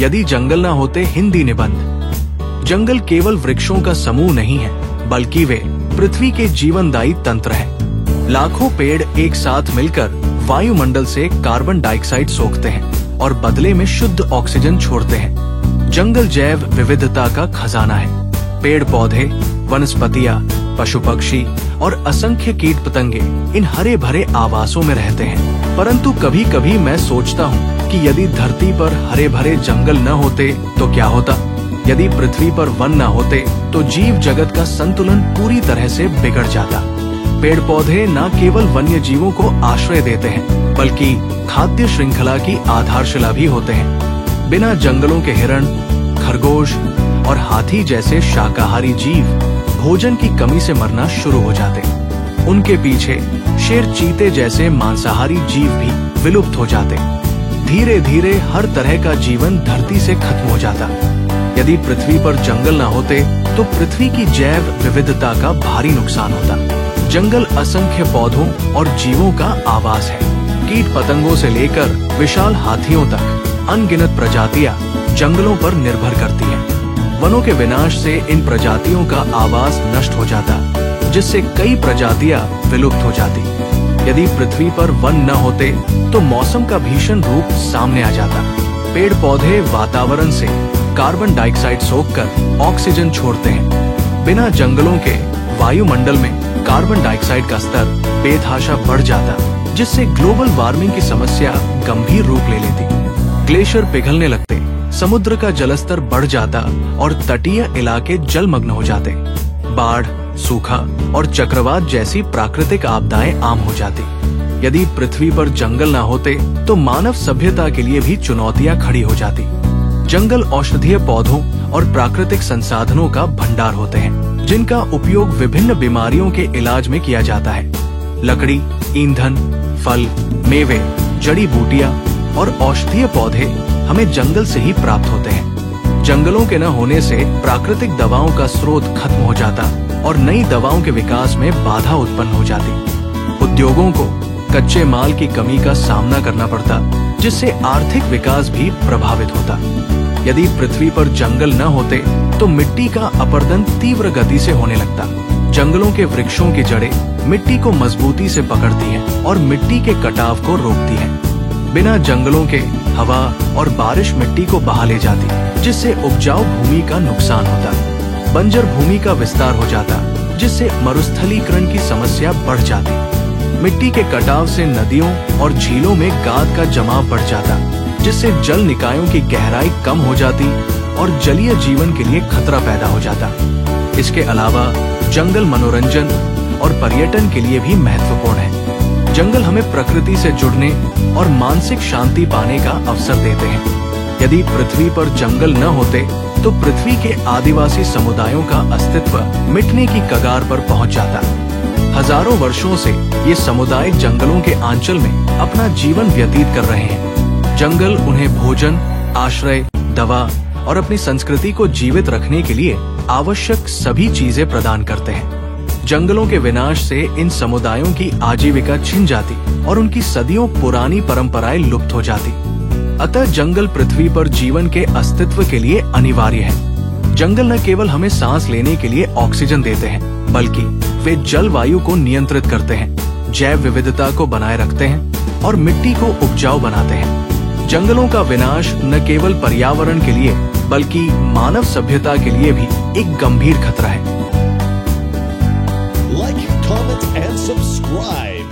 यदि जंगल न होते। हिंदी निबंध। जंगल केवल वृक्षों का समूह नहीं है, बल्कि वे पृथ्वी के जीवनदायी तंत्र हैं। लाखों पेड़ एक साथ मिलकर वायुमंडल से कार्बन डाइऑक्साइड सोखते हैं और बदले में शुद्ध ऑक्सीजन छोड़ते हैं। जंगल जैव विविधता का खजाना है। पेड़ पौधे, वनस्पतियां, पशु पक्षी और असंख्य कीट पतंगे इन हरे भरे आवासों में रहते हैं। परंतु कभी कभी मैं सोचता हूँ कि यदि धरती पर हरे भरे जंगल न होते तो क्या होता। यदि पृथ्वी पर वन न होते तो जीव जगत का संतुलन पूरी तरह से बिगड़ जाता। पेड़ पौधे न केवल वन्य जीवों को आश्रय देते हैं, बल्कि खाद्य श्रृंखला की आधारशिला भी होते हैं। बिना जंगलों के हिरण, खरगोश और हाथी जैसे शाकाहारी जीव भोजन की कमी से मरना शुरू हो जाते। उनके पीछे शेर, चीते जैसे मांसाहारी जीव भी विलुप्त हो जाते। धीरे धीरे हर तरह का जीवन धरती से खत्म हो जाता। यदि पृथ्वी पर जंगल न होते तो पृथ्वी की जैव विविधता का भारी नुकसान होता। जंगल असंख्य पौधों और जीवों का आवास है। कीट पतंगों से लेकर विशाल हाथियों तक अनगिनत प्रजातियां जंगलों पर निर्भर करती हैं। वनों के विनाश से इन प्रजातियों का आवास नष्ट हो जाता, जिससे कई प्रजातियां विलुप्त हो जाती। यदि पृथ्वी पर वन न होते तो मौसम का भीषण रूप सामने आ जाता। पेड़ पौधे वातावरण से कार्बन डाइऑक्साइड सोखकर ऑक्सीजन छोड़ते हैं। बिना जंगलों के वायुमंडल में कार्बन डाइऑक्साइड का स्तर बेतहाशा बढ़ जाता, जिससे ग्लोबल वार्मिंग की समस्या गंभीर रूप ले लेती। ग्लेशियर पिघलने लगते, समुद्र का जलस्तर बढ़ जाता और तटीय इलाके जलमग्न हो जाते। बाढ़, सूखा और चक्रवात जैसी प्राकृतिक आपदाएं आम हो जाती। यदि पृथ्वी पर जंगल न होते तो मानव सभ्यता के लिए भी चुनौतियां खड़ी हो जाती। जंगल औषधीय पौधों और प्राकृतिक संसाधनों का भंडार होते हैं, जिनका उपयोग विभिन्न बीमारियों के इलाज में किया जाता है। लकड़ी, ईंधन, फल, मेवे, जड़ी बूटियां और औषधीय पौधे हमें जंगल से ही प्राप्त होते हैं। जंगलों के न होने से प्राकृतिक दवाओं का स्रोत खत्म हो जाता और नई दवाओं के विकास में बाधा उत्पन्न हो जाती। उद्योगों को कच्चे माल की कमी का सामना करना पड़ता, जिससे आर्थिक विकास भी प्रभावित होता। यदि पृथ्वी पर जंगल न होते तो मिट्टी का अपरदन तीव्र गति से होने लगता। जंगलों के वृक्षों की जड़ें मिट्टी को मजबूती से पकड़ती हैं और मिट्टी के कटाव को रोकती हैं। बिना जंगलों के हवा और बारिश मिट्टी को बहा ले जाती, जिससे उपजाऊ भूमि का नुकसान होता। बंजर भूमि का विस्तार हो जाता, जिससे मरुस्थलीकरण की समस्या बढ़ जाती। मिट्टी के कटाव से नदियों और झीलों में गाद का जमाव बढ़ जाता, जिससे जल निकायों की गहराई कम हो जाती और जलीय जीवन के लिए खतरा पैदा हो जाता। इसके अलावा जंगल मनोरंजन और पर्यटन के लिए भी महत्वपूर्ण है। जंगल हमें प्रकृति से जुड़ने और मानसिक शांति पाने का अवसर देते हैं। यदि पृथ्वी पर जंगल न होते तो पृथ्वी के आदिवासी समुदायों का अस्तित्व मिटने की कगार पर पहुंच जाता। हजारों वर्षों से ये समुदाय जंगलों के आंचल में अपना जीवन व्यतीत कर रहे हैं। जंगल उन्हें भोजन, आश्रय, दवा और अपनी संस्कृति को जीवित रखने के लिए आवश्यक सभी चीजें प्रदान करते हैं। जंगलों के विनाश से इन समुदायों की आजीविका छिन जाती और उनकी सदियों पुरानी परंपराएं लुप्त हो जाती। अतः जंगल पृथ्वी पर जीवन के अस्तित्व के लिए अनिवार्य है। जंगल न केवल हमें सांस लेने के लिए ऑक्सीजन देते हैं, बल्कि वे जलवायु को नियंत्रित करते हैं, जैव विविधता को बनाए रखते हैं और मिट्टी को उपजाऊ बनाते हैं। जंगलों का विनाश न केवल पर्यावरण के लिए बल्कि मानव सभ्यता के लिए भी एक गंभीर खतरा है। Like, comment and subscribe.